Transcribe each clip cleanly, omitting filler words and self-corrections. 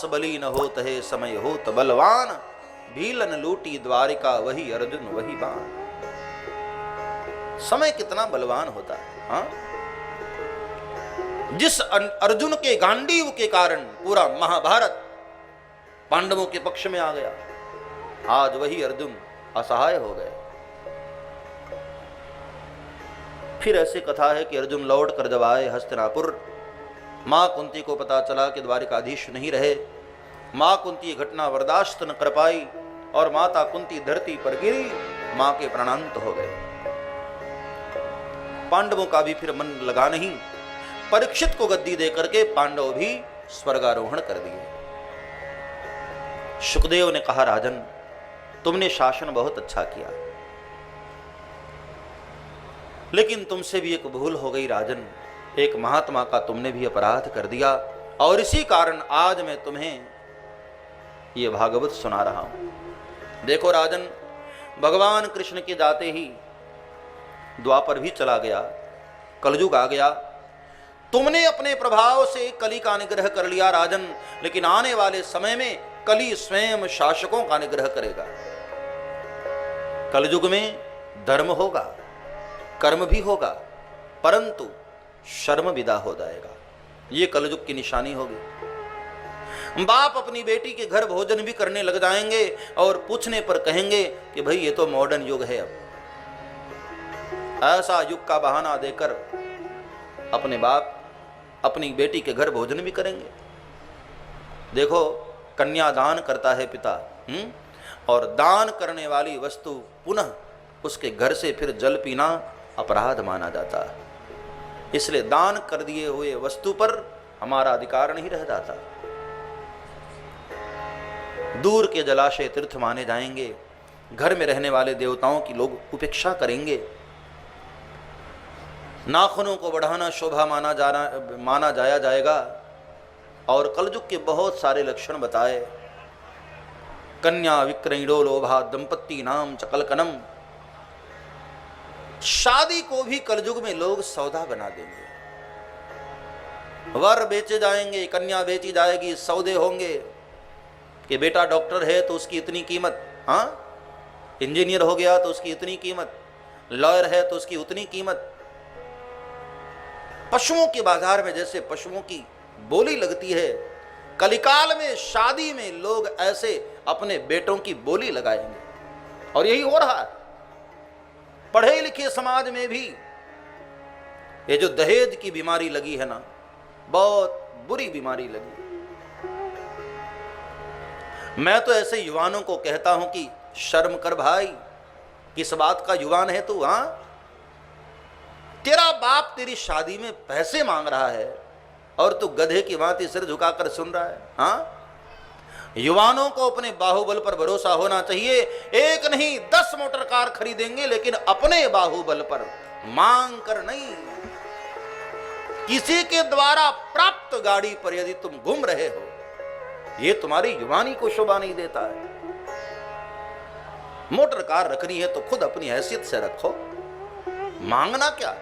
बली न होत है समय होत बलवान, भीलन लूटी द्वारिका वही अर्जुन वही बाण। समय कितना बलवान होता है। हाँ? जिस अर्जुन के गांडीव के कारण पूरा महाभारत पांडवों के पक्ष में आ गया, आज वही अर्जुन असहाय हो गए। फिर ऐसी कथा है कि अर्जुन लौट कर जब आए हस्तिनापुर, मां कुंती को पता चला कि द्वारिकाधीश नहीं रहे। मां कुंती घटना बर्दाश्त न कर पाई और माता कुंती धरती पर गिरी, मां के प्राणांत हो गए। पांडवों का भी फिर मन लगा नहीं। परीक्षित को गद्दी देकर के पांडव भी स्वर्गारोहण कर दिए। शुकदेव ने कहा, राजन तुमने शासन बहुत अच्छा किया, लेकिन तुमसे भी एक भूल हो गई राजन। एक महात्मा का तुमने भी अपराध कर दिया और इसी कारण आज मैं तुम्हें ये भागवत सुना रहा हूं। देखो राजन, भगवान कृष्ण के जाते ही द्वापर भी चला गया, कलयुग आ गया। तुमने अपने प्रभाव से कली का निग्रह कर लिया राजन, लेकिन आने वाले समय में कली स्वयं शासकों का निग्रह करेगा। कलयुग में धर्म होगा, कर्म भी होगा, परंतु शर्म विदा हो जाएगा। ये कलयुग की निशानी होगी। बाप अपनी बेटी के घर भोजन भी करने लग जाएंगे और पूछने पर कहेंगे कि भाई ये तो मॉडर्न युग है। अब ऐसा युग का बहाना देकर अपने बाप अपनी बेटी के घर भोजन भी करेंगे। देखो, कन्या दान करता है पिता, और दान करने वाली वस्तु पुनः उसके घर से फिर जल पीना अपराध माना जाता है। इसलिए दान कर दिए हुए वस्तु पर हमारा अधिकार नहीं रह जाता। दूर के जलाशय तीर्थ माने जाएंगे, घर में रहने वाले देवताओं की लोग उपेक्षा करेंगे। नाखूनों को बढ़ाना शोभा माना जाया जाएगा। और कलयुग के बहुत सारे लक्षण बताए। कन्या विक्रयणो लोभा दंपत्ति नाम चकलकनम। शादी को भी कलयुग में लोग सौदा बना देंगे। वर बेचे जाएंगे, कन्या बेची जाएगी, सौदे होंगे कि बेटा डॉक्टर है तो उसकी इतनी कीमत, हाँ, इंजीनियर हो गया तो उसकी इतनी कीमत, लॉयर है तो उसकी उतनी कीमत। पशुओं के बाजार में जैसे पशुओं की बोली लगती है, कलिकाल में शादी में लोग ऐसे अपने बेटों की बोली लगाएंगे। और यही हो रहा है। पढ़े लिखे समाज में भी ये जो दहेज की बीमारी लगी है ना, बहुत बुरी बीमारी लगी। मैं तो ऐसे युवानों को कहता हूं कि शर्म कर भाई, किस बात का युवान है तू? हाँ, तेरा बाप तेरी शादी में पैसे मांग रहा है और तू गधे की भांति सिर झुकाकर सुन रहा है। हाँ, युवानों को अपने बाहुबल पर भरोसा होना चाहिए। एक नहीं 10 मोटर कार खरीदेंगे, लेकिन अपने बाहुबल पर मांग कर नहीं। किसी के द्वारा प्राप्त गाड़ी पर यदि तुम घूम रहे हो, यह तुम्हारी युवानी को शोभा नहीं देता है। मोटर कार रखनी है तो खुद अपनी हैसियत से रखो, मांगना क्या।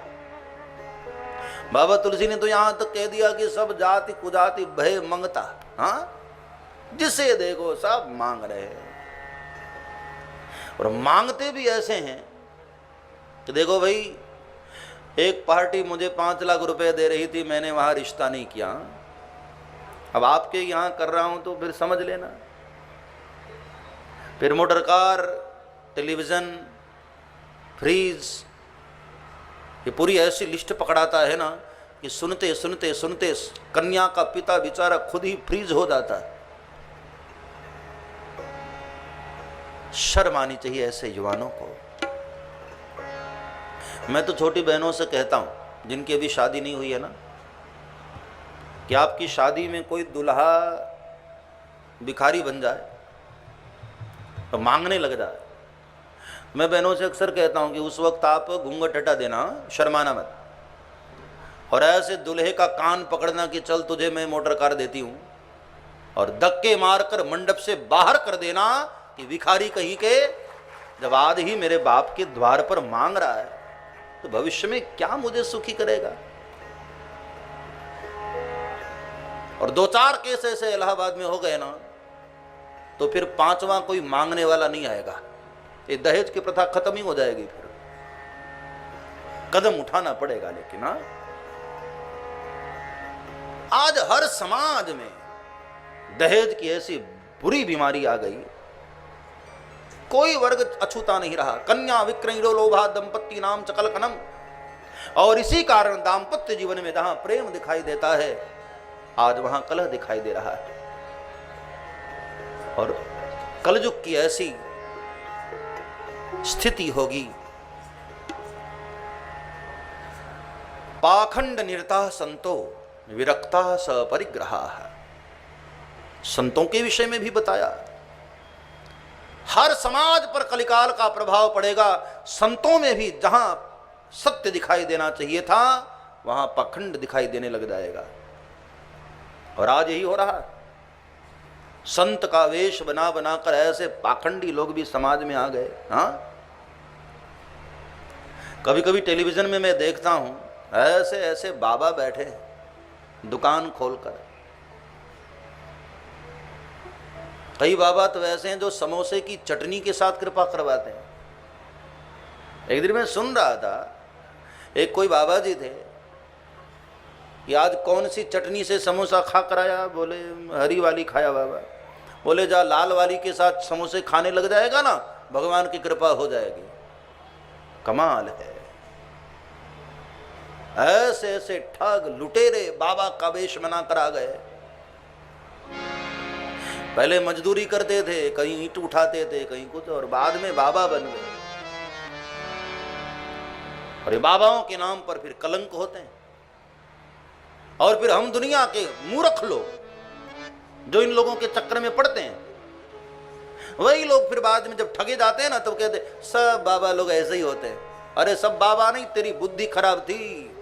बाबा तुलसी ने तो यहां तक कह दिया कि सब जाति कुजाति भय मंगता। हाँ, जिसे देखो सब मांग रहे हैं। और मांगते भी ऐसे हैं कि देखो भाई, एक पार्टी मुझे 5 लाख रुपए दे रही थी, मैंने वहां रिश्ता नहीं किया, अब आपके यहां कर रहा हूं तो फिर समझ लेना। फिर मोटर कार, टेलीविजन, फ्रीज, ये पूरी ऐसी लिस्ट पकड़ाता है ना कि सुनते सुनते सुनते कन्या का पिता बेचारा खुद ही फ्रीज हो जाता है। शर्म आनी चाहिए ऐसे युवानों को। मैं तो छोटी बहनों से कहता हूं जिनकी अभी शादी नहीं हुई है ना, कि आपकी शादी में कोई दुल्हा भिखारी बन जाए तो मांगने लग जाए, मैं बहनों से अक्सर कहता हूं कि उस वक्त आप घूंघट हटा देना, शर्माना मत। और ऐसे दूल्हे का कान पकड़ना कि चल तुझे मैं मोटर कार देती हूं, और धक्के मारकर मंडप से बाहर कर देना कि भिखारी कहीं के, जब आज ही मेरे बाप के द्वार पर मांग रहा है तो भविष्य में क्या मुझे सुखी करेगा। और 2-4 केस ऐसे इलाहाबाद में हो गए ना, तो फिर 5वां कोई मांगने वाला नहीं आएगा। ये दहेज की प्रथा खत्म ही हो जाएगी। फिर कदम उठाना पड़ेगा। लेकिन हाँ, आज हर समाज में दहेज की ऐसी बुरी बीमारी आ गई, कोई वर्ग अछूता नहीं रहा। कन्या विक्रयणो लोभा दंपत्ति नाम चकल कनम। और इसी कारण दाम्पत्य जीवन में जहां प्रेम दिखाई देता है, आज वहां कलह दिखाई दे रहा है। और कलयुग की ऐसी स्थिति होगी, पाखंड निरता संतो विरक्ता सपरिग्रहा। संतों के विषय में भी बताया, हर समाज पर कलिकाल का प्रभाव पड़ेगा। संतों में भी जहां सत्य दिखाई देना चाहिए था, वहां पाखंड दिखाई देने लग जाएगा। और आज यही हो रहा है। संत का वेश बना बनाकर ऐसे पाखंडी लोग भी समाज में आ गए। हाँ, कभी कभी टेलीविजन में मैं देखता हूं, ऐसे ऐसे बाबा बैठे दुकान खोलकर। कई बाबा तो ऐसे हैं जो समोसे की चटनी के साथ कृपा करवाते हैं। एक दिन मैं सुन रहा था, एक कोई बाबा जी थे, कि आज कौन सी चटनी से समोसा खा कर आया? बोले हरी वाली खाया बाबा। बोले जा लाल वाली के साथ समोसे खाने लग जाएगा ना, भगवान की कृपा हो जाएगी। कमाल है। ऐसे ऐसे ठग लुटेरे बाबा का वेश बनाकर आ गए। पहले मजदूरी करते थे, कहीं ईंट उठाते थे, कहीं कुछ, और बाद में बाबा बन गए। और ये बाबाओं के नाम पर फिर कलंक होते हैं। और फिर हम दुनिया के मूर्ख लोग जो इन लोगों के चक्कर में पड़ते हैं, वही लोग फिर बाद में जब ठगे जाते हैं ना, तब कहते सब बाबा लोग ऐसे ही होते हैं। अरे सब बाबा नहीं, तेरी बुद्धि खराब थी।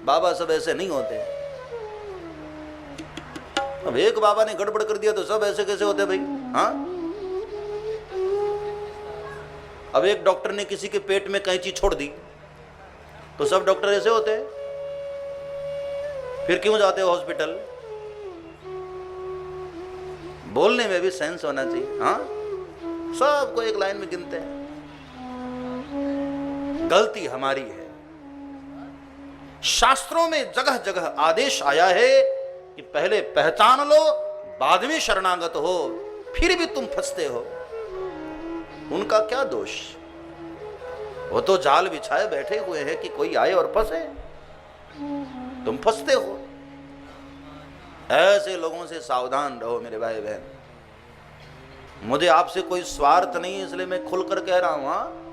बाबा सब ऐसे नहीं होते। अब एक बाबा ने गड़बड़ कर दिया तो सब ऐसे कैसे होते भाई? हाँ, अब एक डॉक्टर ने किसी के पेट में कैंची छोड़ दी तो सब डॉक्टर ऐसे होते हैं? फिर क्यों जाते हो हॉस्पिटल? बोलने में भी सेंस होना चाहिए। हाँ, सबको एक लाइन में गिनते हैं। गलती हमारी है। शास्त्रों में जगह जगह आदेश आया है कि पहले पहचान लो, बाद में शरणागत हो। फिर भी तुम फंसते हो। उनका क्या दोष? वो तो जाल बिछाए बैठे हुए हैं कि कोई आए और फंसे, तुम फंसते हो। ऐसे लोगों से सावधान रहो मेरे भाई बहन। मुझे आपसे कोई स्वार्थ नहीं, इसलिए मैं खुलकर कह रहा हूं। हाँ,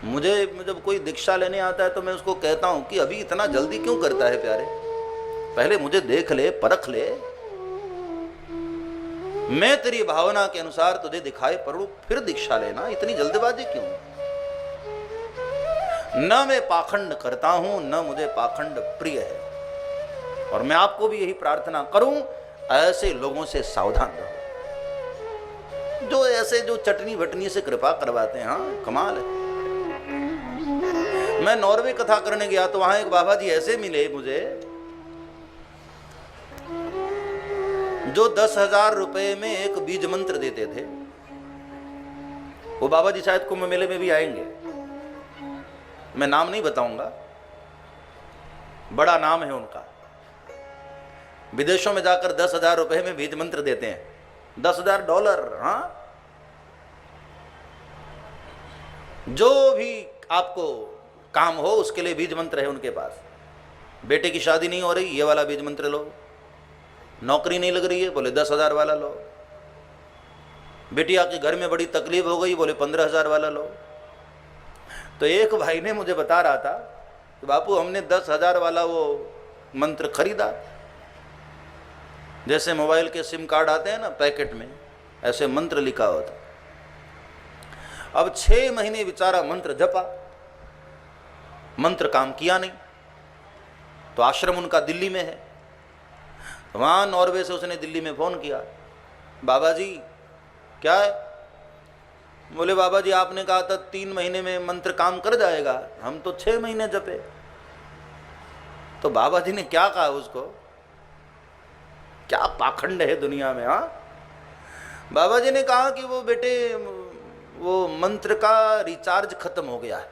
मुझे जब कोई दीक्षा लेने आता है तो मैं उसको कहता हूं कि अभी इतना जल्दी क्यों करता है प्यारे, पहले मुझे देख ले, परख ले, मैं तेरी भावना के अनुसार तुझे दिखाई पड़ूं, फिर दीक्षा लेना। इतनी जल्दबाजी क्यों? न मैं पाखंड करता हूं, न मुझे पाखंड प्रिय है। और मैं आपको भी यही प्रार्थना करूं, ऐसे लोगों से सावधान रहो, जो ऐसे जो चटनी बटनी से कृपा करवाते हैं। हाँ, कमाल है। मैं नॉर्वे कथा करने गया तो वहां एक बाबा जी ऐसे मिले मुझे, जो 10,000 रुपए में एक बीज मंत्र देते थे। वो बाबा जी शायद कुंभ मेले में भी आएंगे, मैं नाम नहीं बताऊंगा, बड़ा नाम है उनका। विदेशों में जाकर 10,000 रुपए में बीज मंत्र देते हैं, $10,000। हाँ, जो भी आपको काम हो उसके लिए बीज मंत्र है उनके पास। बेटे की शादी नहीं हो रही, ये वाला बीज मंत्र लो। नौकरी नहीं लग रही है, बोले 10,000 वाला लो। बेटिया के घर में बड़ी तकलीफ हो गई, बोले 15,000 वाला लो। तो एक भाई ने मुझे बता रहा था कि बापू हमने 10,000 वाला वो मंत्र खरीदा, जैसे मोबाइल के सिम कार्ड आते हैं ना पैकेट में, ऐसे मंत्र लिखा होता। अब 6 महीने बेचारा मंत्र जपा, मंत्र काम किया नहीं। तो आश्रम उनका दिल्ली में है, वहां नॉर्वे से उसने दिल्ली में फोन किया, बाबा जी क्या है? बोले बाबा जी आपने कहा था 3 महीने में मंत्र काम कर जाएगा, हम तो 6 महीने जपे। तो बाबा जी ने क्या कहा उसको, क्या पाखंड है दुनिया में। हाँ, बाबा जी ने कहा कि वो बेटे वो मंत्र का रिचार्ज खत्म हो गया है।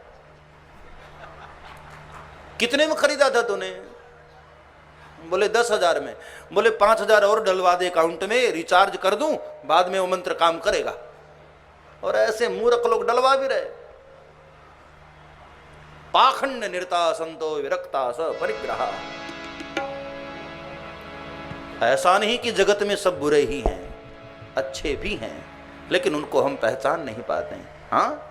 कितने में खरीदा था तूने? बोले 10,000 में। बोले 5,000 और डलवा दे अकाउंट में, रिचार्ज कर दूं, बाद में वो मंत्र काम करेगा। और ऐसे मूर्ख लोग डलवा भी रहे। पाखंड निरता संतो विरक्ता स परिग्रहा। ऐसा नहीं कि जगत में सब बुरे ही हैं, अच्छे भी हैं, लेकिन उनको हम पहचान नहीं पाते हैं। हाँ,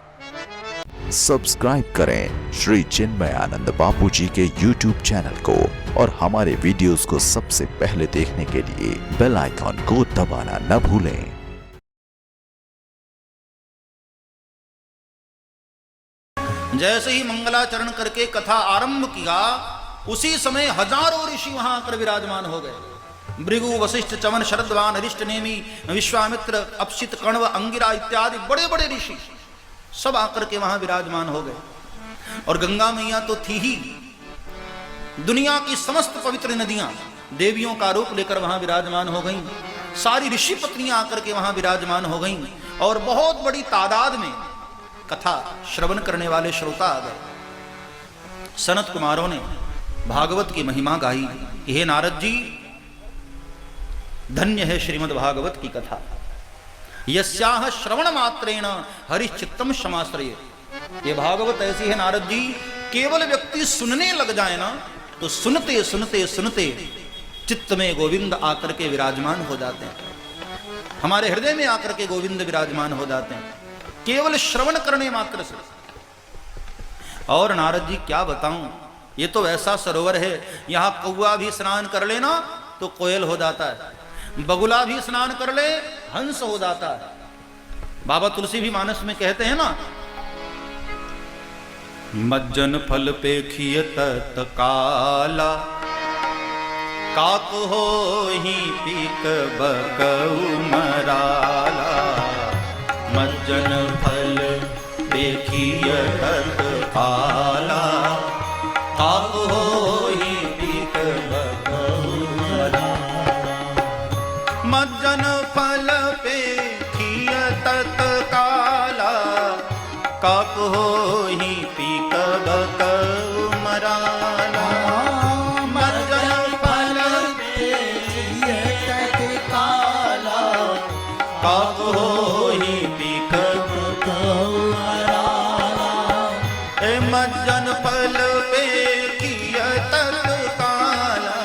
सब्सक्राइब करें श्री चिन्मयानंद बापू जी के YouTube चैनल को और हमारे वीडियोस को सबसे पहले देखने के लिए बेल आइकॉन को दबाना न भूलें। जैसे ही मंगलाचरण करके कथा आरंभ किया, उसी समय हजारों ऋषि वहां आकर विराजमान हो गए। भृगु, वशिष्ठ, चवन, शरद्वान, अरिष्ट नेमि, विश्वामित्र, अपसित, कण्व, अंगिरा इत्यादि बड़े बड़े ऋषि सब आकर के वहां विराजमान हो गए। और गंगा मैया तो थी ही, दुनिया की समस्त पवित्र नदियां देवियों का रूप लेकर वहां विराजमान हो गईं। सारी ऋषि पत्नियां आकर के वहां विराजमान हो गईं और बहुत बड़ी तादाद में कथा श्रवण करने वाले श्रोता आ गए। सनत कुमारों ने भागवत की महिमा गाई। हे नारद जी, धन्य है श्रीमद् भागवत की कथा। यस्याह श्रवण मात्रेण हरिश्चित्तम समाश्रये। ये भागवत ऐसी है नारद जी, केवल व्यक्ति सुनने लग जाए ना, तो सुनते सुनते सुनते चित्त में गोविंद आकर के विराजमान हो जाते हैं। हमारे हृदय में आकर के गोविंद विराजमान हो जाते हैं, केवल श्रवण करने मात्र से। और नारद जी क्या बताऊं, ये तो ऐसा सरोवर है, यहां कौवा भी स्नान कर लेना तो कोयल हो जाता है, बगुला भी स्नान कर ले हंस हो जाता है। बाबा तुलसी भी मानस में कहते हैं ना, मज्जन फल पेखिय तत्काला, काक हो ही पीक बकऊ मराला। मज्जन फल पेखिय तत्काला, काक हो ही पीक बकऊ मराला। मज्जन फल पेखिय तत्काला, काक हो ही पीक बकऊ मराला। मज्जन फल पेखिय तत्काला, काक हो ही पीक बकऊ मराला। मज्जन फल पेखिय तत्काला,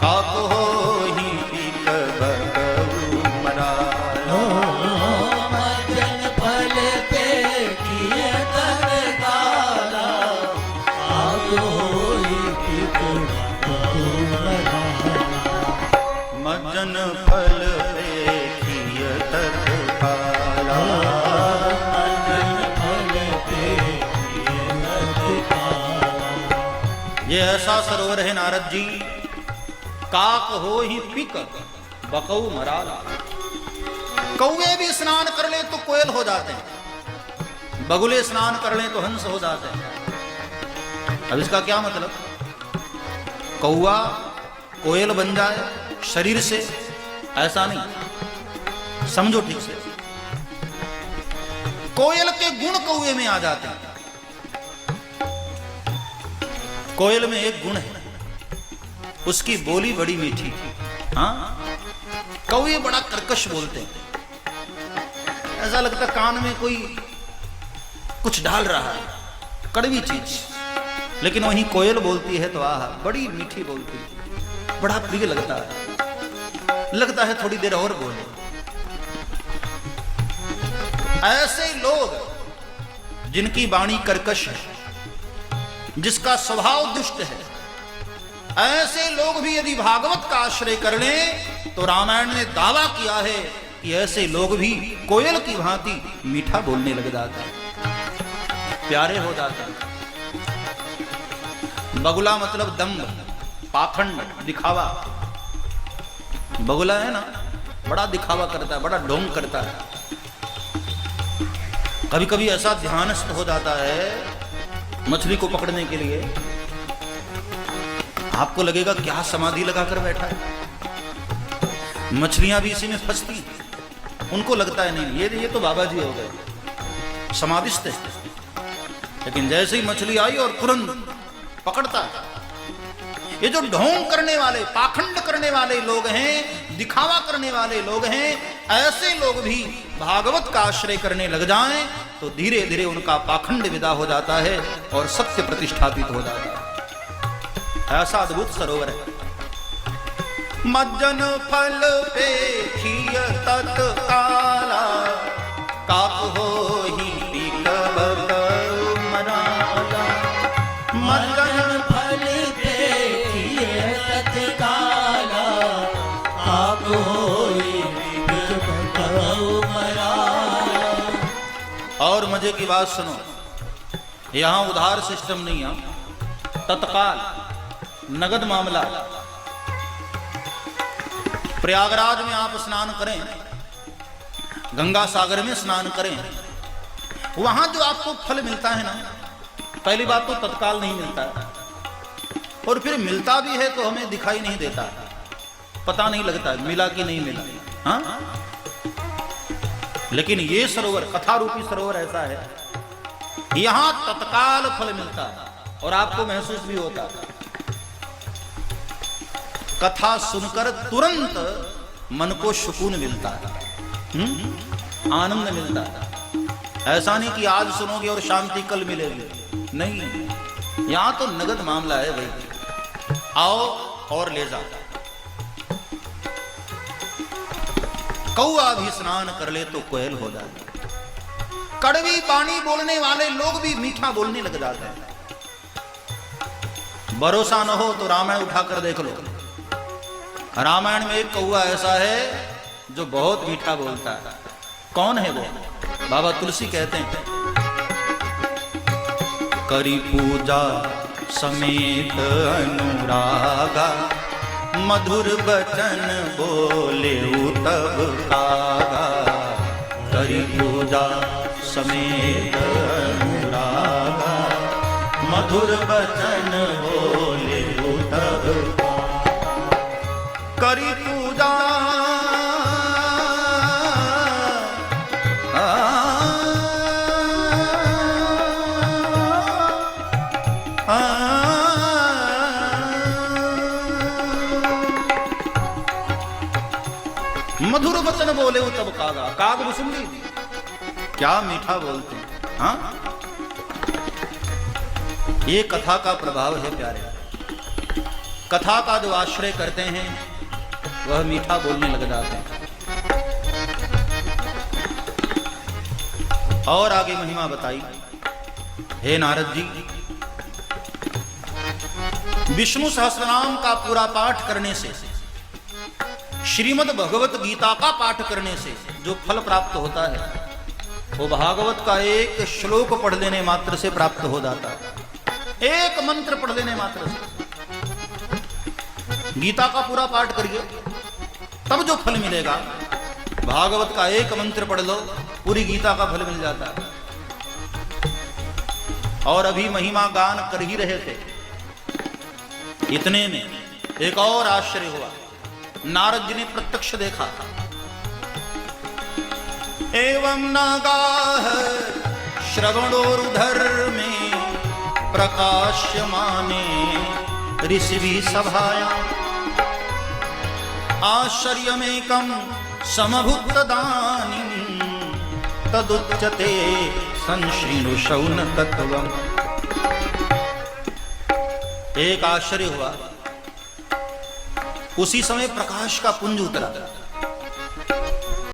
काक हो ही पीक बकऊ मराला। मज्जन फल पेखिय तत्काला, काक हो ही पीक बकऊ मराला। मज्जन फल पेखिय तत्काला, मज्जन फल पेखिय तत्काला। ये ऐसा सरोवर है नारद जी, काक हो ही पीक बकऊ मराला। कौवे भी स्नान कर ले तो कोयल हो जाते हैं, बगुले स्नान कर ले तो हंस हो जाते हैं। अब इसका क्या मतलब? कौवा कोयल बन जाए शरीर से, ऐसा नहीं, समझो ठीक से। कोयल के गुण कौवे में आ जाते हैं। कोयल में एक गुण है, उसकी बोली बड़ी मीठी। हाँ, कौवे बड़ा कर्कश बोलते हैं, ऐसा लगता कान में कोई कुछ डाल रहा है, कड़वी चीज। लेकिन वहीं कोयल बोलती है तो आह, बड़ी मीठी बोलती है, बड़ा प्रिय लगता है थोड़ी देर और बोले। ऐसे लोग जिनकी वाणी कर्कश है, जिसका स्वभाव दुष्ट है, ऐसे लोग भी यदि भागवत का आश्रय कर लें तो रामायण ने दावा किया है कि ऐसे लोग भी कोयल की भांति मीठा बोलने लग जाते हैं, प्यारे हो जाते हैं। बगुला मतलब दम्भ, पाखंड, दिखावा। बगुला है ना, बड़ा दिखावा करता है, बड़ा ढोंग करता है। कभी कभी ऐसा ध्यानस्थ हो जाता है मछली को पकड़ने के लिए, आपको लगेगा क्या समाधि लगाकर बैठा है। मछलियां भी इसी में फंसती हैं। उनको लगता है नहीं ये तो बाबा जी हो गए, समाधिस्थ है। लेकिन जैसे ही मछली आई और तुरंत पकड़ता है। ये जो ढोंग करने वाले, पाखंड करने वाले लोग हैं, दिखावा करने वाले लोग हैं, ऐसे लोग भी भागवत का आश्रय करने लग जाएं तो धीरे धीरे उनका पाखंड विदा हो जाता है और सत्य प्रतिष्ठापित हो जाता है। ऐसा अद्भुत सरोवर है। मज्जन फल पे खिय तत्काला, काक हो ही पीक मराला। मज्जन फल पे खिय तत्काला, काक हो ही पीक मराला। और मजे की बात सुनो, यहां उधार सिस्टम नहीं है, तत्काल नगद मामला। प्रयागराज में आप स्नान करें, गंगा सागर में स्नान करें, वहां जो आपको फल मिलता है ना, पहली बात तो तत्काल नहीं मिलता है, और फिर मिलता भी है तो हमें दिखाई नहीं देता, पता नहीं लगता मिला कि नहीं मिला। हाँ, लेकिन ये सरोवर, कथा रूपी सरोवर ऐसा है, यहां तत्काल फल मिलता है और आपको महसूस भी होता है। कथा सुनकर तुरंत मन को सुकून मिलता है, आनंद मिलता है। ऐसा नहीं कि आज सुनोगे और शांति कल मिलेगी, नहीं, यहां तो नगद मामला है भाई। आओ और ले जाओ। कौआ भी स्नान कर ले तो कोयल हो जाए। कड़वी पानी बोलने वाले लोग भी मीठा बोलने लग जाते हैं। भरोसा न हो तो रामायण उठाकर देख लो। रामायण में एक कौआ ऐसा है जो बहुत मीठा बोलता है। कौन है वो? बाबा तुलसी कहते हैं, करी पूजा समेत अनुरागा, मधुर बचन बोले तब कागा। करी पूजा समेत अनुरागा, मधुर बचन बोले तब करी पूजा। मधुर वचन बोले वो तब कागा। काग भी सुन ली, क्या मीठा बोलते हैं। हाँ, ये कथा का प्रभाव है प्यारे। कथा का जो आश्रय करते हैं वह मीठा बोलने लग जाते हैं। और आगे महिमा बताई, हे नारद जी, विष्णु सहस्रनाम का पूरा पाठ करने से, श्रीमद् भगवत गीता का पाठ करने से जो फल प्राप्त होता है वो भागवत का एक श्लोक पढ़ लेने मात्र से प्राप्त हो जाता है। एक मंत्र पढ़ लेने मात्र से। गीता का पूरा पाठ करिए तब जो फल मिलेगा, भागवत का एक मंत्र पढ़ लो पूरी गीता का फल मिल जाता है। और अभी महिमा गान कर ही रहे थे, इतने में एक और आश्चर्य हुआ। नारद जी ने प्रत्यक्ष देखा। एवं नागाह श्रवणोरुधर में प्रकाश्यमाने ऋषि सभाया, आश्चर्यमेकं समभुक्तदानीं तदुच्यते संश्रीणु शौनकत्वम्। एक आश्चर्य हुआ। उसी समय प्रकाश का पुंज उतरा